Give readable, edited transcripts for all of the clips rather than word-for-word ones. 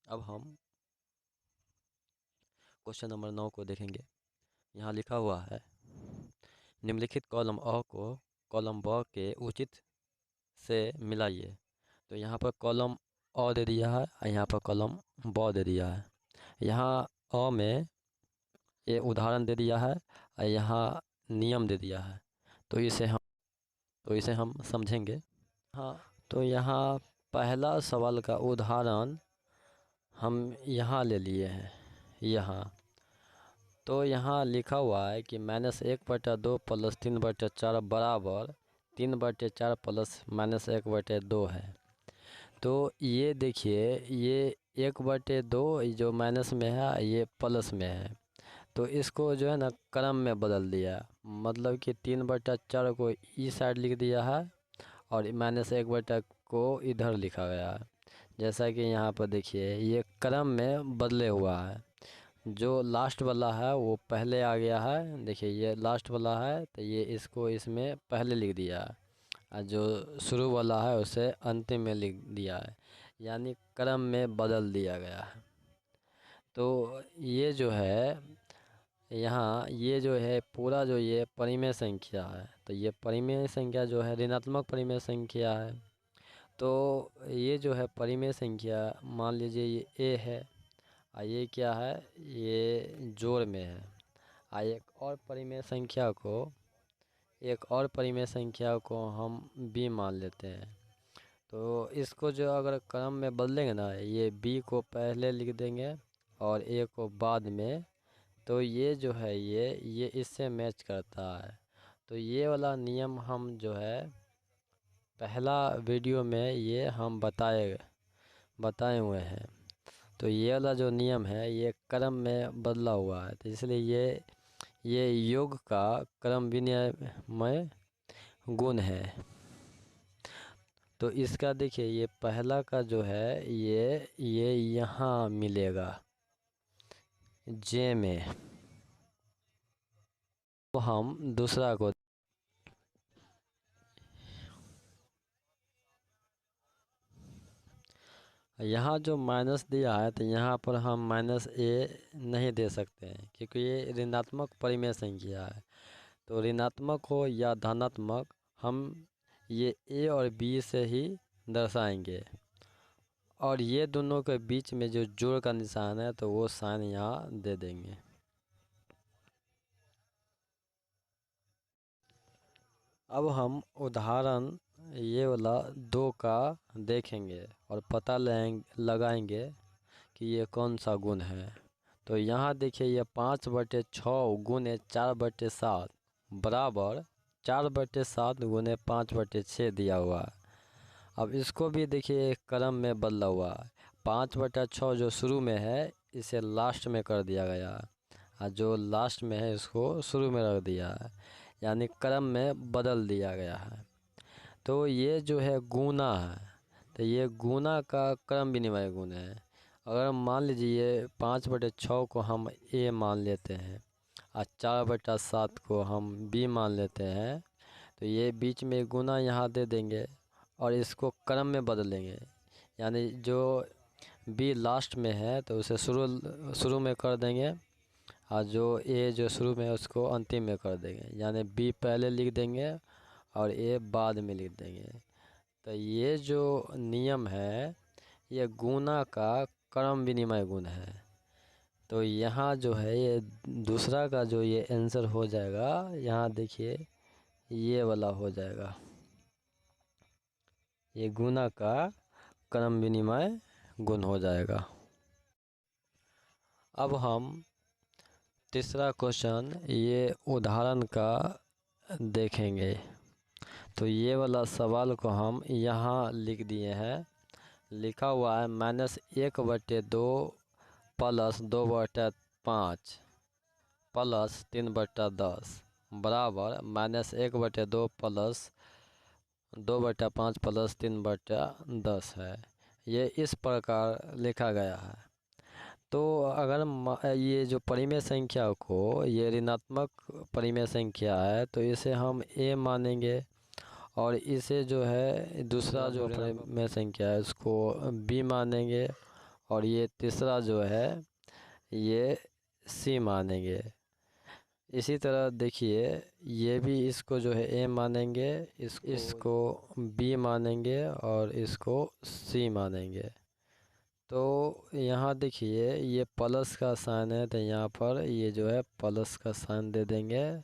अब हम question number 9 को देखेंगे। यहाँ लिखा हुआ है, निम्नलिखित कॉलम अ को कॉलम ब के उचित से मिलाइए। तो यहाँ पर कॉलम अ दे दिया है और यहाँ पर कॉलम ब दे दिया है। यहाँ अ में ये उदाहरण दे दिया है और यहाँ नियम दे दिया है। तो इसे हम समझेंगे। हाँ, तो यहाँ पहला सवाल का उदाहरण हम यहाँ ले लिए हैं। यहाँ तो यहाँ लिखा हुआ है कि -1/2 + 3/4 बराबर 3/4 + -1/2 है। तो ये देखिए, ये 1/2 जो माइनस में है, ये प्लस में है। तो इसको जो है ना क्रम में बदल दिया, मतलब कि 3/4 को इस साइड लिख दिया है और -1/2 को इधर लिखा गया है। जैसा कि यहाँ पर देखिए, ये क्रम में बदले हुआ है। जो लास्ट वाला है वो पहले आ गया है। देखिए ये लास्ट वाला है तो ये इसको इसमें पहले लिख दिया है, और जो शुरू वाला है उसे अंतिम में लिख दिया है, यानी क्रम में बदल दिया गया है। तो ये जो है यहाँ, ये जो है पूरा जो ये परिमेय संख्या है, तो ये परिमेय संख्या जो है ऋणात्मक परिमेय संख्या है। तो ये जो है परिमेय संख्या, मान लीजिए ये ए है और ये क्या है, ये जोड़ में है। और एक और परिमेय संख्या को हम बी मान लेते हैं। तो इसको जो अगर क्रम में बदलेंगे ना, ये बी को पहले लिख देंगे और ए को बाद में, तो ये जो है ये इससे मैच करता है। तो ये वाला नियम हम जो है पहला वीडियो में ये हम बताए हुए हैं। तो ये वाला जो नियम है ये क्रम में बदला हुआ है, तो इसलिए ये योग का क्रम विनिमय गुण है। तो इसका देखिए, ये पहला का जो है ये यहाँ मिलेगा जे में। तो हम दूसरा को, यहाँ जो माइनस दिया है तो यहाँ पर हम -a नहीं दे सकते हैं, क्योंकि ये ऋणात्मक परिमेय संख्या है। तो ऋणात्मक हो या धनात्मक, हम ये a और b से ही दर्शाएंगे। और ये दोनों के बीच में जो जोड़ का निशान है तो वो साइन यहाँ दे देंगे। अब हम उदाहरण ये वाला 2 का देखेंगे और पता लगाएंगे कि ये कौन सा गुण है। तो यहाँ देखिए, ये 5/6 गुने 4/7 बराबर 4/7 गुने 5/6 दिया हुआ है। अब इसको भी देखिए क्रम में बदला हुआ है। 5/6 जो शुरू में है इसे लास्ट में कर दिया गया है, और जो लास्ट में है इसको शुरू में रख दिया है, यानी क्रम में बदल दिया गया है। तो ये जो है गुना है, तो ये गुना का क्रम विनिमय गुण है। अगर मान लीजिए 5/6 को हम ए मान लेते हैं और 4/7 को हम बी मान लेते हैं, तो ये बीच में गुना यहाँ दे देंगे और इसको क्रम में बदलेंगे, यानी जो बी लास्ट में है तो उसे शुरू में कर देंगे, और जो ए जो शुरू में है उसको अंतिम में कर देंगे, यानी बी पहले लिख देंगे और ए बाद में लिख देंगे। तो ये जो नियम है ये गुना का क्रम विनिमय गुण है। तो यहाँ जो है ये दूसरा का जो ये आंसर हो जाएगा, यहाँ देखिए ये वाला हो जाएगा, ये गुना का क्रम विनिमय गुण हो जाएगा। अब हम तीसरा क्वेश्चन ये उदाहरण का देखेंगे। तो ये वाला सवाल को हम यहाँ लिख दिए हैं। लिखा हुआ है -1/2 + 2/5 + 3/10 बराबर -1/2 + 2/5 + 3/10 है। ये इस प्रकार लिखा गया है। तो अगर ये जो परिमेय संख्या को, ये ऋणात्मक परिमेय संख्या है तो इसे हम a मानेंगे, और इसे जो है दूसरा जो परिमेय संख्या है उसको b मानेंगे, और ये तीसरा जो है ये सी मानेंगे। इसी तरह देखिए ये भी इसको जो है ए मानेंगे, इसको बी मानेंगे और इसको सी मानेंगे। तो यहाँ देखिए ये प्लस का साइन है, तो यहाँ पर ये जो है प्लस का साइन दे देंगे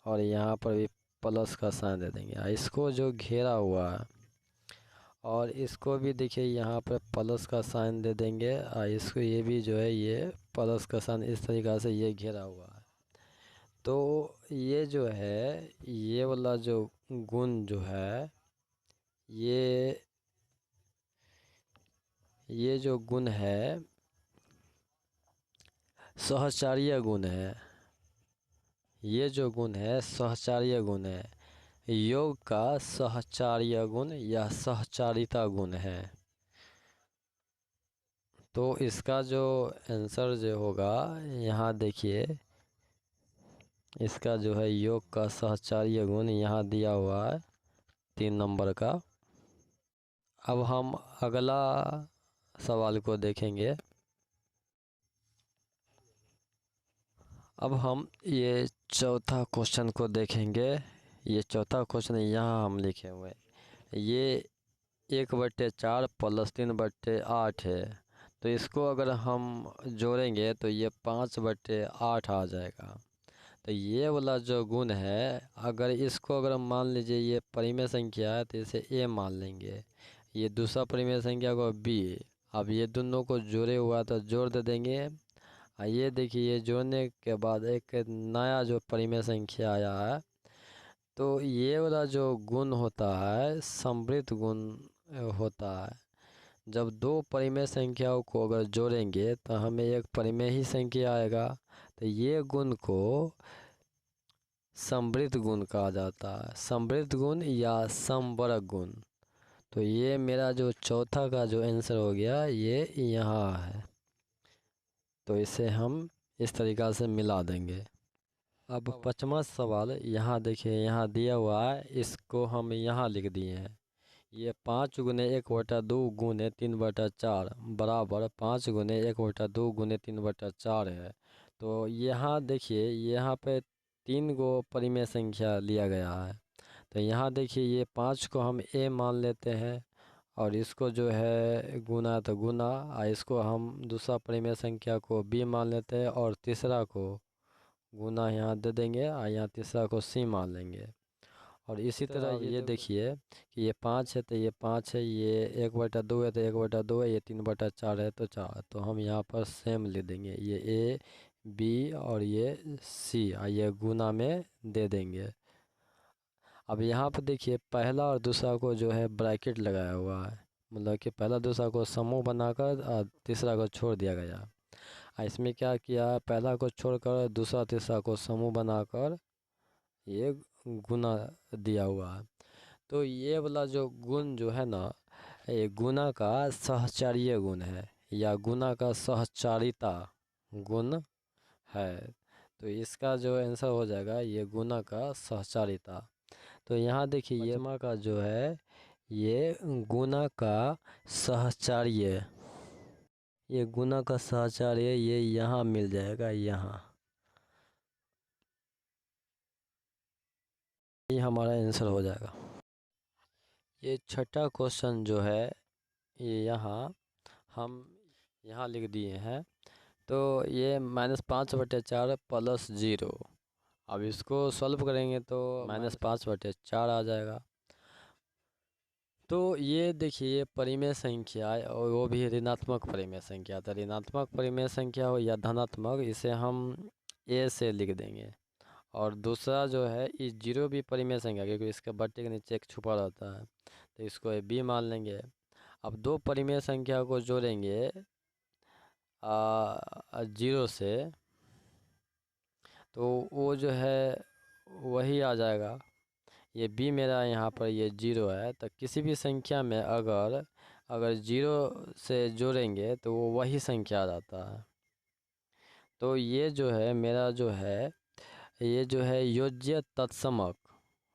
और यहाँ पर भी प्लस का साइन दे देंगे। इसको जो घेरा हुआ है और इसको भी देखिए यहाँ पर प्लस का साइन दे देंगे और इसको ये भी जो है ये प्लस का साइन इस तरीक़ा से ये घेरा हुआ है। तो ये जो है ये वाला जो गुण जो है ये जो गुण है सहचार्य गुण है। ये जो गुण है सहचार्य गुण है। योग का सहचार्य गुण या सहचारिता गुण है। तो इसका जो आंसर जो होगा यहाँ देखिए इसका जो है योग का सहचार्य गुण यहाँ दिया हुआ है 3 नंबर का। अब हम अगला सवाल को देखेंगे। अब हम ये चौथा क्वेश्चन को देखेंगे। ये चौथा क्वेश्चन यहाँ हम लिखे हुए ये 1/4 + 3/8 है। तो इसको अगर हम जोड़ेंगे तो ये 5/8 आ जाएगा। तो ये वाला जो गुण है अगर हम मान लीजिए ये परिमेय संख्या है तो इसे ए मान लेंगे, ये दूसरा परिमेय संख्या को बी। अब ये दोनों को जोड़े हुआ तो जोड़ दे देंगे। ये देखिए ये जोड़ने के बाद एक नया जो परिमेय संख्या आया है। तो ये वाला जो गुण होता है समृद्ध गुण होता है। जब दो परिमेय संख्याओं को अगर जोड़ेंगे तो हमें एक परिमेय ही संख्या आएगा। तो ये गुण को समृद्ध गुण कहा जाता है, समृद्ध गुण या समवर्ग गुण। तो ये मेरा जो चौथा का जो आंसर हो गया ये यहाँ है। तो इसे हम इस तरीक़ा से मिला देंगे। अब 5वां सवाल यहाँ देखिए यहाँ दिया हुआ है, इसको हम यहाँ लिख दिए हैं। ये 5 × 1/2 × 3/4 बराबर 5 × 1/2 × 3/4 है। तो यहाँ देखिए यहाँ पे 3 गो परिमेय संख्या लिया गया है। तो यहाँ देखिए ये 5 को हम ए मान लेते हैं और इसको जो है गुना तो गुना, इसको हम दूसरा परिमेय संख्या को बी मान लेते हैं और तीसरा को गुना यहाँ दे देंगे और यहाँ तीसरा को सी मान लेंगे। और इसी तरह ये देखिए कि ये 5 है तो ये 5 है, ये 1/2 है तो 1/2 है, ये 3/4 है तो 4। तो हम यहाँ पर सेम ले देंगे, ये ए बी और ये सी ये गुना में दे देंगे। अब यहाँ पर देखिए पहला और दूसरा को जो है ब्रैकेट लगाया हुआ है, मतलब कि पहला दूसरा को समूह बनाकर और तीसरा को छोड़ दिया गया। इसमें क्या किया, पहला को छोड़कर दूसरा तीसरा को समूह बनाकर ये गुना दिया हुआ है। तो ये वाला जो गुण जो है ना ये गुना का सहचार्य गुण है या गुना का सहचारिता गुण है। तो इसका जो आंसर हो जाएगा ये गुना का सहचारिता। तो यहाँ देखिए ये पाँचवा का जो है ये गुना का सहचार्य, ये गुना का सहचार्य ये यहाँ मिल जाएगा, यहाँ ये हमारा आंसर हो जाएगा। ये छठा क्वेश्चन जो है ये यहाँ हम यहाँ लिख दिए हैं। तो ये -5/4 + 0। अब इसको सॉल्व करेंगे तो -5/4 आ जाएगा। तो ये देखिए परिमेय संख्या और वो भी ऋणात्मक परिमेय संख्या। तो ऋणात्मक परिमेय संख्या हो या धनात्मक इसे हम ए से लिख देंगे। और दूसरा जो है इस 0 भी परिमेय संख्या क्योंकि इसके बट्टे के नीचे एक छुपा रहता है तो इसको बी मान लेंगे। अब दो परिमेय संख्या को जोड़ेंगे 0 से तो वो जो है वही आ जाएगा। ये बी मेरा यहाँ पर ये 0 है। तो किसी भी संख्या में अगर 0 से जोड़ेंगे तो वो वही संख्या आ जाता है। तो ये जो है मेरा जो है ये जो है योज्य तत्समक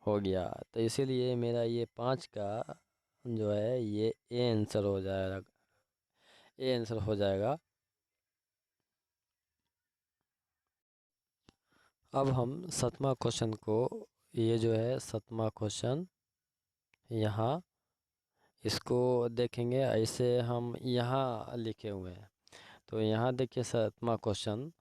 हो गया। तो इसीलिए मेरा ये 5 का जो है ये ए आंसर हो जाएगा। ये आंसर हो जाएगा। अब हम 7वां क्वेश्चन को, ये जो है 7वां क्वेश्चन, यहाँ इसको देखेंगे। ऐसे हम यहाँ लिखे हुए हैं, तो यहाँ देखिए 7वां क्वेश्चन,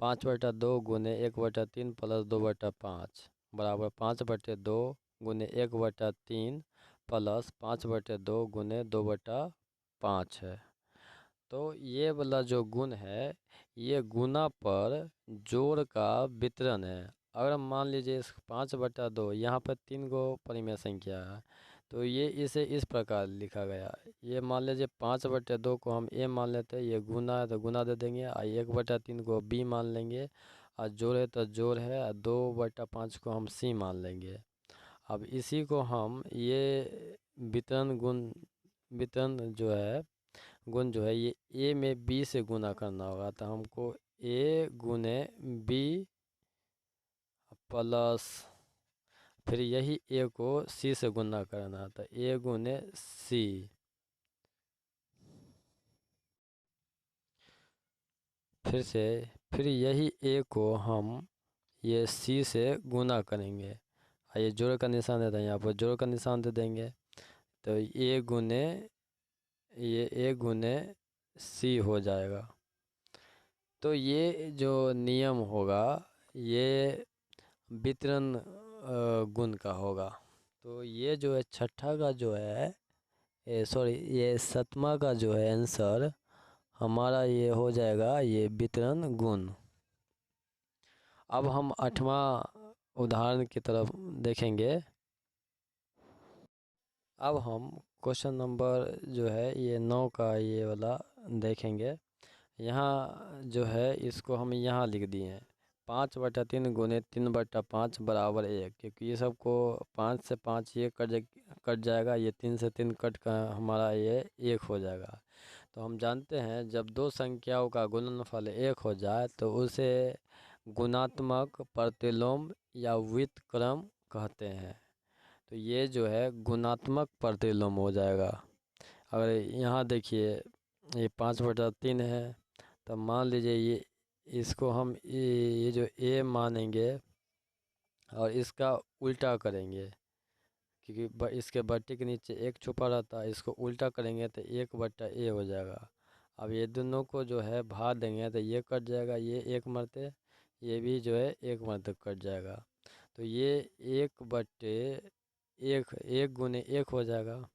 5/2 गुने 1/3 प्लस 2/5 बराबर 5/2 गुने 1/3 प्लस 5/2 गुने 2/5 है। तो ये वाला जो गुण है, ये गुना पर जोड़ का वितरण है। अगर मान लीजिए इस 5/2, यहाँ पर 3 गो परिमेय संख्या है, तो ये इसे इस प्रकार लिखा गया। ये मान लीजिए 5/2 को हम ए मान लेते हैं, ये गुना है तो गुना दे देंगे, और 1/3 को बी मान लेंगे, और जोड़ है तो जोड़ है, और 2/5 को हम सी मान लेंगे। अब इसी को हम ये वितरण गुण, वितरण जो है गुण जो है, ये ए में बी से गुना करना होगा। तो हमको ए गुने बी प्लस फिर यही ए को सी से गुना करना, तो ए गुने सी, फिर यही ए को हम ये सी से गुना करेंगे, और ये जोड़ का निशान देता है, यहाँ पर जोड़ का निशान दे देंगे। तो ये ए गुने सी हो जाएगा। तो ये जो नियम होगा, ये वितरण गुण का होगा। तो ये जो है छठा का जो है, ये 7वां का जो है आंसर हमारा, ये हो जाएगा ये वितरण गुण। अब हम 8वां उदाहरण की तरफ देखेंगे। अब हम क्वेश्चन नंबर जो है ये 9 का ये वाला देखेंगे। यहाँ जो है इसको हम यहाँ लिख दिए हैं, 5/3 गुने 3/5 बराबर 1, क्योंकि ये सबको 5 से 5 ये कट जाएगा, ये 3 से 3 कट का हमारा ये 1 हो जाएगा। तो हम जानते हैं जब दो संख्याओं का गुणनफल 1 हो जाए तो उसे गुणात्मक प्रतिलोम या व्युत्क्रम कहते हैं। तो ये जो है गुणात्मक प्रतिलोम हो जाएगा। अगर यहाँ देखिए ये 5/3 है, तो मान लीजिए ये इसको हम ये जो ए मानेंगे और इसका उल्टा करेंगे, क्योंकि इसके बट्टे के नीचे एक छुपा रहता है, इसको उल्टा करेंगे तो 1/ए हो जाएगा। अब ये दोनों को जो है भाग देंगे तो ये कट जाएगा, ये एक मरते, ये भी जो है एक मरते कट जाएगा। तो ये 1/1, 1 गुने 1 हो जाएगा।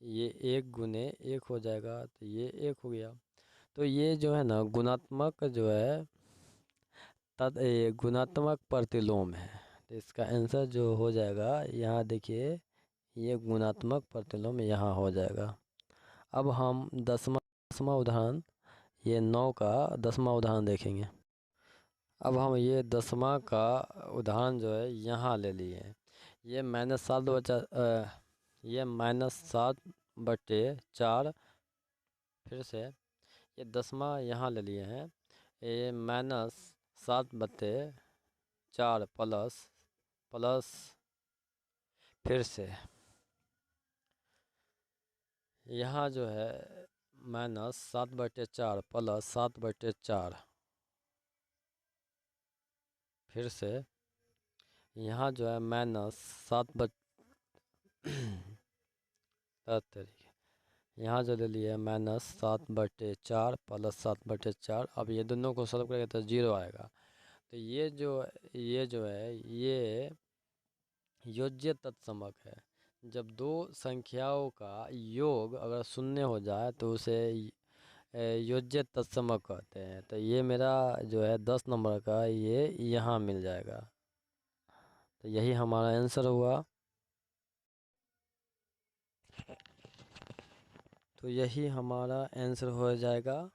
ये 1 गुने 1 हो जाएगा, तो ये 1 हो गया। तो ये जो है ना गुणात्मक जो है ये गुणात्मक प्रतिलोम है। तो इसका आंसर जो हो जाएगा, यहाँ देखिए ये गुणात्मक प्रतिलोम यहाँ हो जाएगा। अब हम 10वां उदाहरण, ये 9 का 10वां उदाहरण देखेंगे। अब हम ये 10वां का उदाहरण जो है यहाँ ले लिए हैं। ये -7/4, फिर से ये 10वां यहाँ ले लिए हैं, ये -7/4 प्लस फिर से यहाँ जो है -7/4 प्लस 7/4, फिर से यहाँ जो है यहाँ जो ले लिए -7/4 प्लस 7/4। अब ये दोनों को सॉल्व करेंगे तो 0 आएगा। तो ये जो है ये योज्य तत्समक है। जब दो संख्याओं का योग अगर शून्य हो जाए तो उसे योज्य तत्समक कहते हैं। तो ये मेरा जो है 10 नंबर का ये यहाँ मिल जाएगा। तो यही हमारा आंसर हुआ। तो यही हमारा आंसर हो जाएगा।